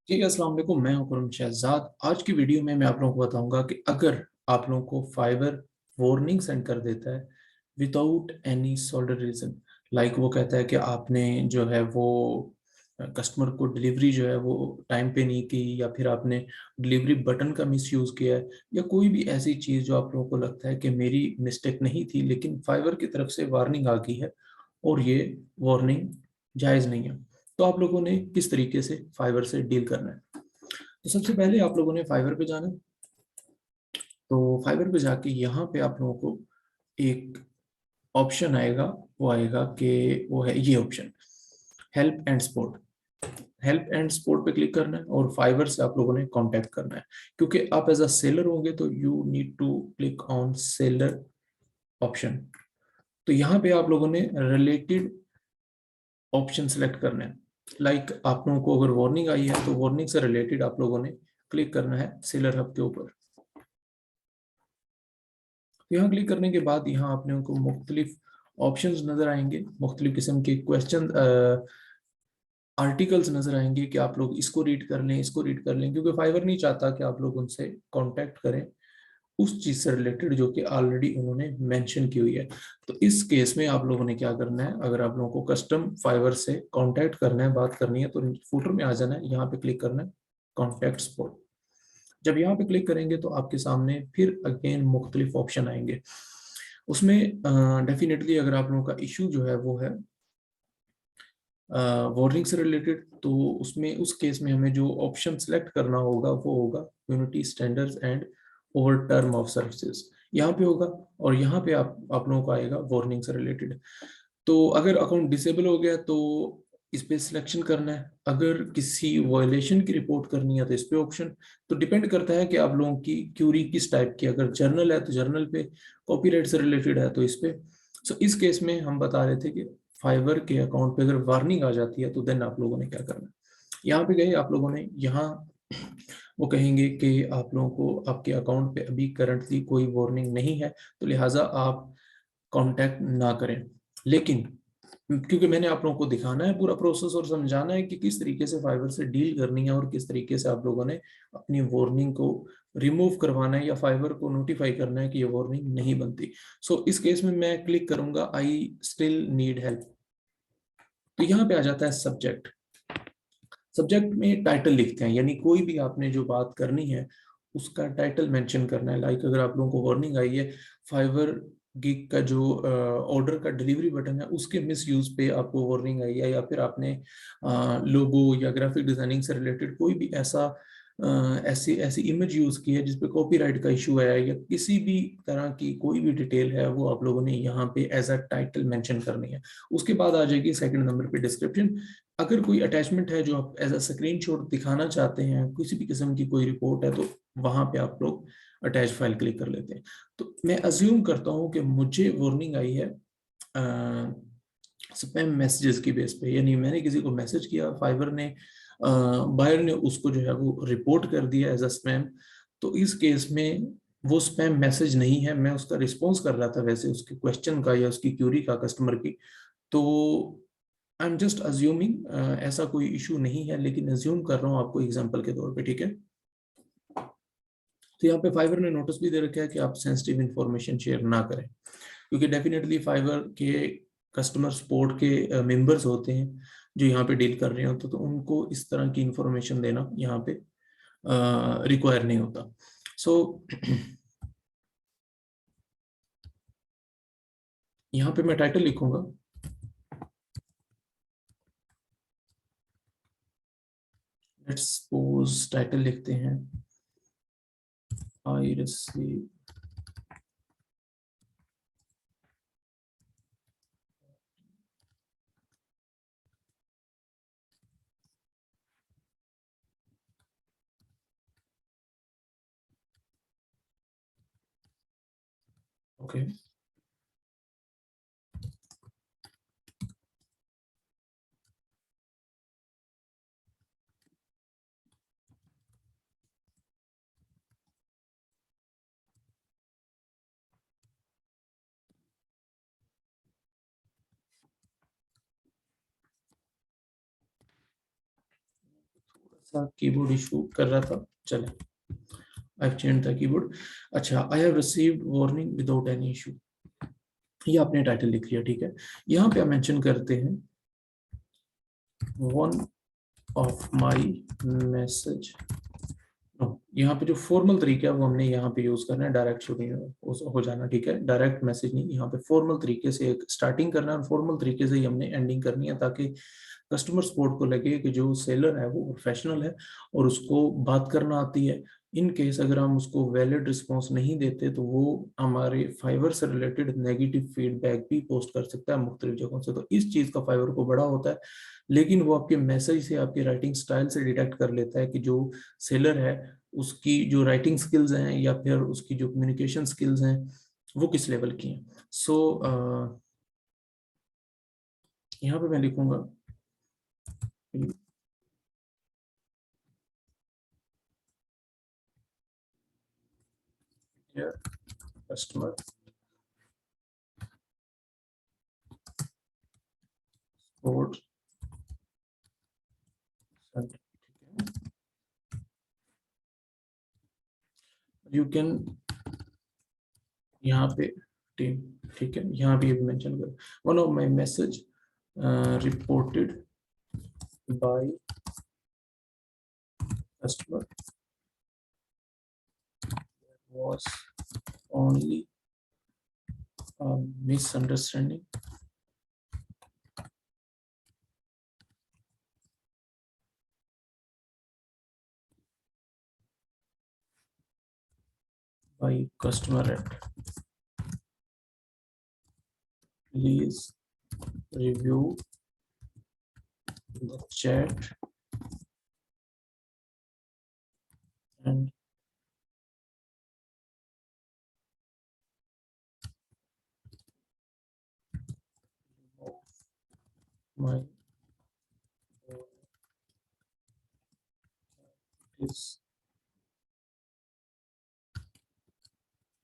ठीक है, अस्सलाम वालेकुम। मैं हूं कुरम शहजाद। आज की वीडियो में मैं आप लोगों को बताऊंगा कि अगर आप लोगों को फाइवर वार्निंग सेंड कर देता है without any solid reason, like वो कहता है कि आपने जो है वो कस्टमर को डिलीवरी जो है वो टाइम पे नहीं की, या फिर आपने डिलीवरी बटन का मिस यूज़ किया है, या कोई भी ऐसी चीज़ जो आप लोगों को लगता है कि मेरी मिस्टेक नहीं थी लेकिन फाइवर की तरफ से वार्निंग आ गई है और ये वार्निंग जायज़ नहीं है, तो आप लोगों ने किस तरीके से फाइवर से डील करना है। तो सबसे पहले आप लोगों ने फाइवर पे जाना है। तो फाइवर पे जाके यहाँ पे आप लोगों को एक ऑप्शन आएगा, वो आएगा कि वो है ये option, help and support. Help and support पे क्लिक करना है और फाइवर से आप लोगों ने कांटेक्ट करना है। क्योंकि आप एज अ सेलर होंगे तो you need to click on seller option. तो यहाँ पे आप लोगों ने रिलेटेड ऑप्शन सेलेक्ट करना है। लाइक आप लोगों को अगर वार्निंग आई है तो वार्निंग से रिलेटेड आप लोगों ने क्लिक करना है सेलर हब के ऊपर। तो यहाँ क्लिक करने के बाद यहाँ आपने उनको मुख्तलिफ ऑप्शंस नजर आएंगे, मुख्तलिफ किस्म के क्वेश्चन आर्टिकल्स नजर आएंगे कि आप लोग इसको रीड कर लें, इसको रीड कर लें, क्योंकि फाइवर नहीं चाहता कि आप लोग उनसे कांटेक्ट करें उस चीज से रिलेटेड जो कि ऑलरेडी उन्होंने मेंशन की हुई है। तो इस केस में आप लोगों ने क्या करना है, अगर आप लोगों को कस्टम फाइवर से कांटेक्ट करना है, बात करनी है, तो फुटर में आ जाना है, यहाँ पे क्लिक करना है कॉन्टैक्ट सपोर्ट। जब यहाँ पे क्लिक करेंगे तो आपके सामने फिर अगेन मुख्तलिफ ऑप्शन आएंगे। उसमें डेफिनेटली अगर आप लोगों का इशू जो है वो है वार्निंग से रिलेटेड, तो उसमें उस केस में हमें जो ऑप्शन सेलेक्ट करना होगा वो होगा unity standards and over term of services, यहाँ पे होगा। और यहाँ पे आप लोगों का आएगा वार्निंग से रिलेटेड। तो अगर अकाउंट डिसेबल हो गया तो इस पे सिलेक्शन करना है, अगर किसी वायलेशन की रिपोर्ट करनी है तो इस पे ऑप्शन। तो डिपेंड करता है कि आप लोगों की क्यूरी किस टाइप की, अगर जर्नल है तो जर्नल पे, कॉपीराइट से रिलेटेड है तो इस पे। सो इस केस में हम बता रहे थे कि फाइवर के अकाउंट पे अगर वार्निंग आ जाती है तो देन आप लोगों ने क्या करना है। यहाँ पे गए आप लोगों ने, यहाँ वो कहेंगे कि आप लोगों को आपके अकाउंट पे अभी करंटली कोई वार्निंग नहीं है, तो लिहाजा आप कांटेक्ट ना करें। लेकिन क्योंकि मैंने आप लोगों को दिखाना है पूरा प्रोसेस और समझाना है कि किस तरीके से फाइबर से डील करनी है और किस तरीके से आप लोगों ने अपनी वार्निंग को रिमूव करवाना है या फाइबर को नोटिफाई करना है कि ये वार्निंग नहीं बनती। सो इस केस में मैं क्लिक करूंगा आई स्टिल नीड हेल्प। तो यहाँ पे आ जाता है सब्जेक्ट। सब्जेक्ट में टाइटल लिखते हैं, यानी कोई भी आपने जो बात करनी है उसका टाइटल मेंशन करना है। लाइक अगर आप लोगों को वार्निंग आई है फाइवर गिग का जो ऑर्डर का डिलीवरी बटन है उसके मिस यूज पे आपको वार्निंग आई है, या फिर आपने लोगो या ग्राफिक डिजाइनिंग से रिलेटेड कोई भी ऐसा ऐसी ऐसी इमेज यूज की है जिसपे कॉपीराइट का इशू है, या किसी भी तरह की कोई भी डिटेल है वो आप लोगों ने यहाँ पे एज अ टाइटल मेंशन करनी है। उसके बाद आ जाएगी सेकंड नंबर पे डिस्क्रिप्शन। अगर कोई अटैचमेंट है जो आप एज अ स्क्रीनशॉट दिखाना चाहते हैं, किसी भी किस्म की कोई रिपोर्ट है, तो वहां पे आप लोग अटैच फाइल क्लिक कर लेते हैं। तो मैं अज्यूम करता हूँ कि मुझे वार्निंग आई है स्पैम मैसेजेस की बेस पे, यानी मैंने किसी को मैसेज किया, फाइबर ने बायर ने उसको जो है वो रिपोर्ट कर दिया एज अ स्पैम। तो इस केस में वो स्पैम मैसेज नहीं है, मैं उसका रिस्पॉन्स कर रहा था वैसे उसके क्वेश्चन का या उसकी क्यूरी का कस्टमर की। तो आई एम जस्ट अज्यूमिंग, ऐसा कोई इशू नहीं है, लेकिन अज्यूम कर रहा हूँ आपको एग्जांपल के तौर पे, ठीक है। तो यहाँ पे फाइवर ने नोटिस भी दे रखा है कि आप सेंसिटिव इंफॉर्मेशन शेयर ना करें, क्योंकि डेफिनेटली फाइवर के कस्टमर सपोर्ट के मेंबर्स होते हैं जो यहाँ पे डील कर रहे होते, तो उनको इस तरह की इंफॉर्मेशन देना यहाँ पे रिक्वायर नहीं होता। सो यहाँ पे मैं टाइटल लिखूंगा, लेट्स सपोज टाइटल लिखते हैं I receive. Okay, keyboard issue कर रहा था, चले I have changed the keyboard. अच्छा, I have received warning without any issue, ये आपने टाइटल लिख लिया, ठीक है। यहाँ पे आप मेंशन करते हैं वन ऑफ माई मैसेज। यहाँ पे जो फॉर्मल तरीका है वो हमने यहाँ पे यूज करना है, डायरेक्ट शूटिंग हो जाना, ठीक है। डायरेक्ट मैसेज नहीं, यहाँ पे फॉर्मल तरीके से एक स्टार्टिंग करना है और फॉर्मल तरीके से ही हमने एंडिंग करनी है, ताकि कस्टमर सपोर्ट को लगे कि जो सेलर है वो प्रोफेशनल है और उसको बात करना आती है। इन केस अगर हम उसको वैलिड रिस्पॉन्स नहीं देते तो वो हमारे फाइवर से रिलेटेड नेगेटिव फीडबैक भी पोस्ट कर सकता है मुख्तलिफ जगहों से, तो इस चीज का फाइवर को बड़ा होता है। लेकिन वो आपके मैसेज से, आपके राइटिंग स्टाइल से डिटेक्ट कर लेता है कि जो सेलर है उसकी जो राइटिंग स्किल्स हैं या फिर उसकी जो कम्युनिकेशन स्किल्स हैं वो किस लेवल की हैं। सो यहाँ पे मैं लिखूंगा कस्टमर सपोर्ट, यू कैन, यहाँ पे टीम, ठीक है, यहाँ पे ये भी मेंशन कर, one of my message reported by customer was only a misunderstanding by customer at please review the chat and my is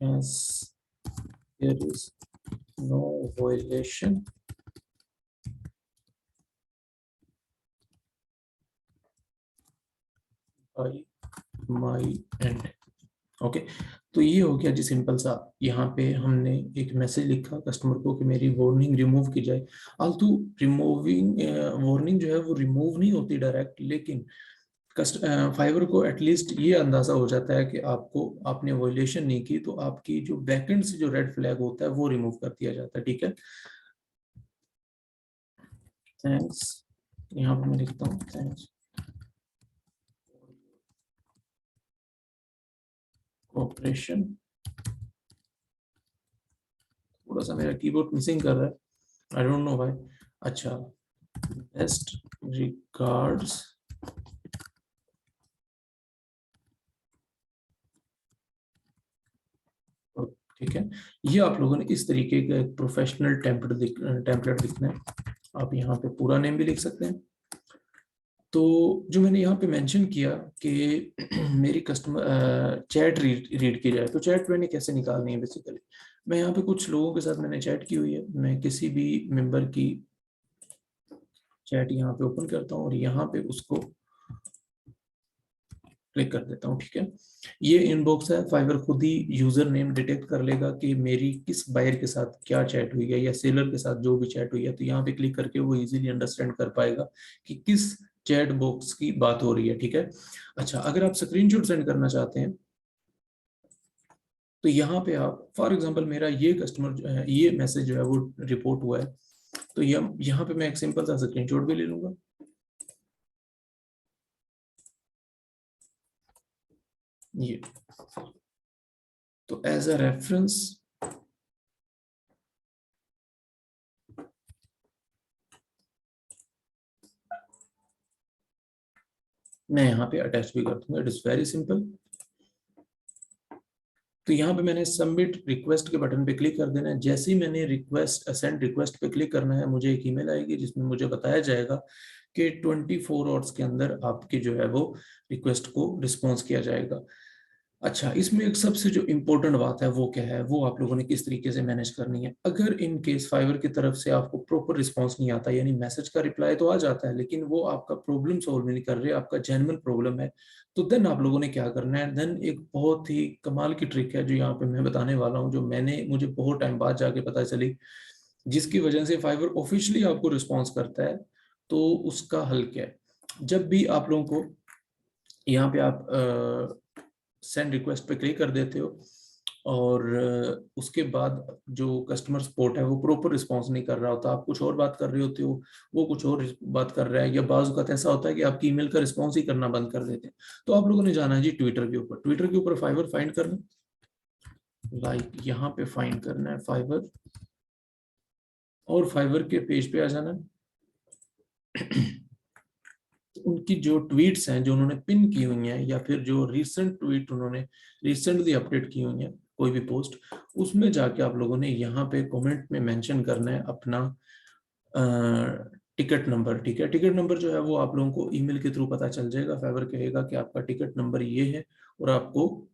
as there is no violation by my end। Okay, तो ये हो गया जी simple सा। यहाँ पे हमने एक message लिखा कस्टमर को कि मेरी वार्निंग रिमूव की जाए। आल्तु रिमूविंग वार्निंग जो है वो रिमूव नहीं होती डायरेक्ट, लेकिन फाइवर को एटलीस्ट ये अंदाजा हो जाता है कि आपको, आपने वायलेशन नहीं की, तो आपकी जो बैकएंड से जो रेड फ्लैग होता है वो रिमूव कर दिया जाता है, ठीक है। थैंक्स, यहाँ पे मैं लिखता हूँ थैंक्स कोऑपरेशन। थोड़ा सा मेरा कीबोर्ड मिसिंग कर रहा है, आई डोंट नो व्हाई। अच्छा, बेस्ट रिगार्ड्स, ठीक है। ये आप लोगों ने इस तरीके का एक प्रोफेशनल टेम्पलेट लिखना है। आप यहाँ पे पूरा नेम भी लिख सकते हैं। तो जो मैंने यहाँ पे मेंशन किया कि मेरी कस्टमर चैट रीड की जाए, तो चैट मैंने कैसे निकालनी है बेसिकली। मैं यहाँ पे कुछ लोगों के साथ मैंने चैट की हुई है, मैं किसी भी मेंबर की चैट यहाँ पे ओपन करता हूँ और यहाँ पे उसको क्लिक कर देता हूँ, ठीक है। ये इनबॉक्स है, फाइवर खुद ही यूजर नेम डिटेक्ट कर लेगा कि मेरी किस बायर के साथ क्या चैट हुई है या सेलर के साथ जो भी चैट हुई है, तो यहाँ पे क्लिक करके वो इजीली अंडरस्टैंड कर पाएगा कि किस चैट बॉक्स की बात हो रही है, ठीक है। अच्छा, अगर आप स्क्रीनशॉट सेंड करना चाहते हैं तो यहाँ पे आप, फॉर एग्जांपल मेरा ये कस्टमर जो है, ये मैसेज जो है वो रिपोर्ट हुआ है, तो यहाँ पे मैं एक सिंपल सा स्क्रीनशॉट भी ले लूंगा। ये तो एज अ रेफरेंस मैं यहाँ पे अटैच भी कर दूंगा, इट इज वेरी सिंपल। तो यहाँ पे मैंने सबमिट रिक्वेस्ट के बटन पे क्लिक कर देना है। जैसे ही मैंने रिक्वेस्ट, सेंड रिक्वेस्ट पे क्लिक करना है, मुझे एक ईमेल आएगी जिसमें मुझे बताया जाएगा कि 24 आवर्स के अंदर आपके जो है वो रिक्वेस्ट को रिस्पॉन्स किया जाएगा। अच्छा, इसमें एक सबसे जो इम्पोर्टेंट बात है वो क्या है, वो आप लोगों ने किस तरीके से मैनेज करनी है। अगर इन केस फाइवर की तरफ से आपको प्रॉपर रिस्पांस नहीं आता, यानी मैसेज का रिप्लाई तो आ जाता है लेकिन वो आपका प्रॉब्लम सॉल्व नहीं कर रहे, आपका जेन्युइन प्रॉब्लम है, तो देन आप लोगों ने क्या करना है। देन एक बहुत ही कमाल की ट्रिक है जो यहाँ पे मैं बताने वाला हूँ, जो मुझे बहुत टाइम बाद जाके पता चली, जिसकी वजह से फाइवर ऑफिशियली आपको रिस्पॉन्स करता है। तो उसका हल क्या है, जब भी आप लोगों को यहाँ पे आप सेंड रिक्वेस्ट पे क्लिक कर देते हो और उसके बाद जो कस्टमर सपोर्ट है वो प्रॉपर रिस्पॉन्स नहीं कर रहा होता, आप कुछ और बात कर रहे होते हो, वो कुछ और बात कर रहा है, या बाज़ औक़ात ऐसा होता है कि आपकी ईमेल का रिस्पॉन्स ही करना बंद कर देते हैं। तो आप लोगों ने जाना है जी ट्विटर के ऊपर, ट्विटर के ऊपर फाइवर फाइंड करना, लाइक यहाँ पे फाइंड करना है फाइवर, और फाइवर के पेज पे आ जाना है। उनकी जो ट्वीट्स हैं जो उन्होंने पिन की हुई हैं, या फिर जो रीसेंट ट्वीट उन्होंने रिसेंटली अपडेट की हुई है, कोई भी पोस्ट, उसमें जाके आप लोगों ने यहाँ पे कमेंट में मेंशन करना है अपना टिकट नंबर। ठीक है, टिकट नंबर जो है वो आप लोगों को ईमेल के थ्रू पता चल जाएगा, फाइवर कहेगा कि आपका टिकट नंबर ये है और आपको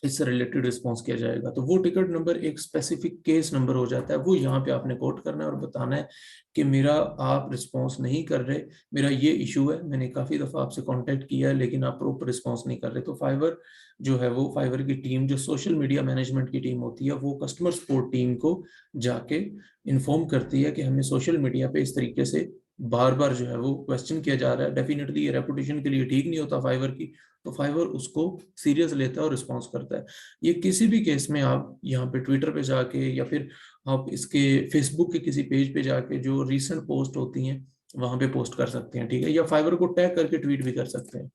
इससे रिलेटेड रिस्पॉन्स किया जाएगा। तो वो टिकट नंबर एक स्पेसिफिक केस नंबर हो जाता है, वो यहाँ पे आपने कोट करना है और बताना है कि मेरा आप रिस्पॉन्स नहीं कर रहे, मेरा ये इशू है, मैंने काफ़ी दफ़ा आपसे कांटेक्ट किया है लेकिन आप प्रॉपर रिस्पॉन्स नहीं कर रहे। तो फाइवर जो है वो फाइवर की टीम, जो सोशल मीडिया मैनेजमेंट की टीम होती है, वो कस्टमर सपोर्ट टीम को जाके इन्फॉर्म करती है कि हमें सोशल मीडिया पे इस तरीके से बार बार जो है वो क्वेश्चन किया जा रहा है। डेफिनेटली ये रेपुटेशन के लिए ठीक नहीं होता फाइवर की, तो फाइवर उसको सीरियस लेता है और रिस्पॉन्स करता है। ये किसी भी केस में आप यहाँ पे ट्विटर पे जाके या फिर आप इसके फेसबुक के किसी पेज पे जाके जो रीसेंट पोस्ट होती हैं वहां पे पोस्ट कर सकते हैं, ठीक है, या फाइवर को टैग करके ट्वीट भी कर सकते हैं।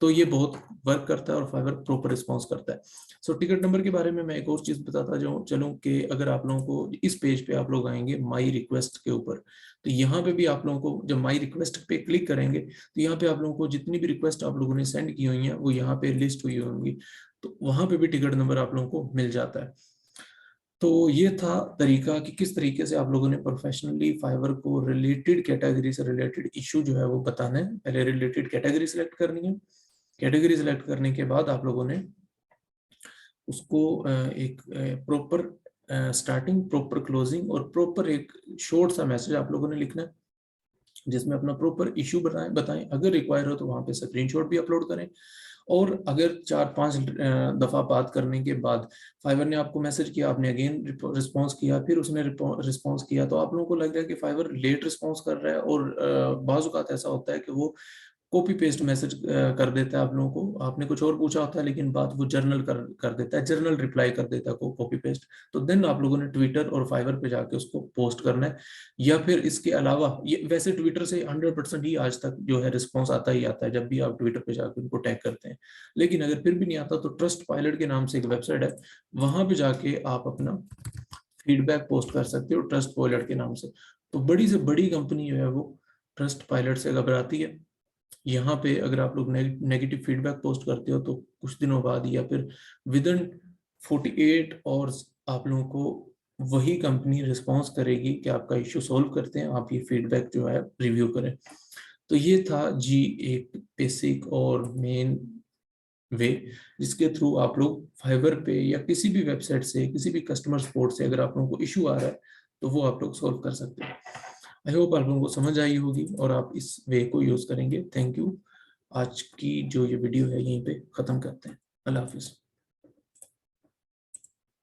तो ये बहुत वर्क करता है और फाइवर प्रॉपर रिस्पॉन्स करता है। सो टिकट नंबर के बारे में मैं एक और चीज बताता जाऊँ चलूँ कि अगर आप लोगों को इस पेज पे आप लोग आएंगे माई रिक्वेस्ट के ऊपर, तो यहाँ पे भी आप लोगों को जब माई रिक्वेस्ट पे क्लिक करेंगे तो यहाँ पे आप लोगों को जितनी भी रिक्वेस्ट आप लोगों ने सेंड की हुई है वो यहाँ पे लिस्ट हुई होंगी, तो वहां पे भी टिकट नंबर आप लोगों को मिल जाता है। तो ये था तरीका कि किस तरीके से आप लोगों ने प्रोफेशनली फाइवर को रिलेटेड कैटेगरी से रिलेटेड इशू जो है वो बताना है। पहले रिलेटेड कैटेगरी सिलेक्ट करनी है, कैटेगरी सिलेक्ट करने के बाद आप लोगों ने उसको एक प्रॉपर स्टार्टिंग, प्रॉपर क्लोजिंग और प्रॉपर एक शॉर्ट सा मैसेज आप लोगों ने लिखना है जिसमें अपना प्रॉपर इशू बताएं। अगर रिक्वायर हो तो वहां पे स्क्रीनशॉट भी अपलोड करें। और अगर 4-5 दफा बात करने के बाद फाइवर ने आपको मैसेज किया, आपने अगेन रिस्पांस किया, फिर उसने रिस्पांस किया, तो आप लोगों को लग रहा है कि फाइवर लेट रिस्पांस कर रहा है, और बाज़ औक़ात ऐसा होता है कि वो कॉपी पेस्ट मैसेज कर देता है आप लोगों को, आपने कुछ और पूछा होता है लेकिन बात वो जर्नल कर देता है, जर्नल रिप्लाई कर देता है कॉपी पेस्ट। तो देन आप लोगों ने ट्विटर और फाइवर पे जाके उसको पोस्ट करना है। या फिर इसके अलावा ये वैसे ट्विटर से 100% ही आज तक जो है रिस्पॉन्स आता ही आता है जब भी आप ट्विटर पे जाके उनको टैग करते हैं। लेकिन अगर फिर भी नहीं आता तो ट्रस्ट पायलट के नाम से एक वेबसाइट है, वहां पे जाके आप अपना फीडबैक पोस्ट कर सकते हो ट्रस्ट पायलट के नाम से। तो बड़ी से बड़ी कंपनी जो है वो ट्रस्ट पायलट से घबराती है। यहाँ पे अगर आप लोग नेगेटिव फीडबैक पोस्ट करते हो तो कुछ दिनों बाद या फिर विद इन 48 आवर्स आप लोगों को वही कंपनी रिस्पॉन्स करेगी कि आपका इश्यू सोल्व करते हैं, आप ये फीडबैक जो है रिव्यू करें। तो ये था जी एक बेसिक और मेन वे जिसके थ्रू आप लोग फाइवर पे या किसी भी वेबसाइट से, किसी भी कस्टमर सपोर्ट से अगर आप लोगों को इशू आ रहा है तो वो आप लोग सॉल्व कर सकते हैं। आई होप आप लोगों को समझ आई होगी और आप इस वे को यूज करेंगे। Thank you. आज की जो ये वीडियो है यहीं पे खत्म करते हैं। अल्लाह हाफिज।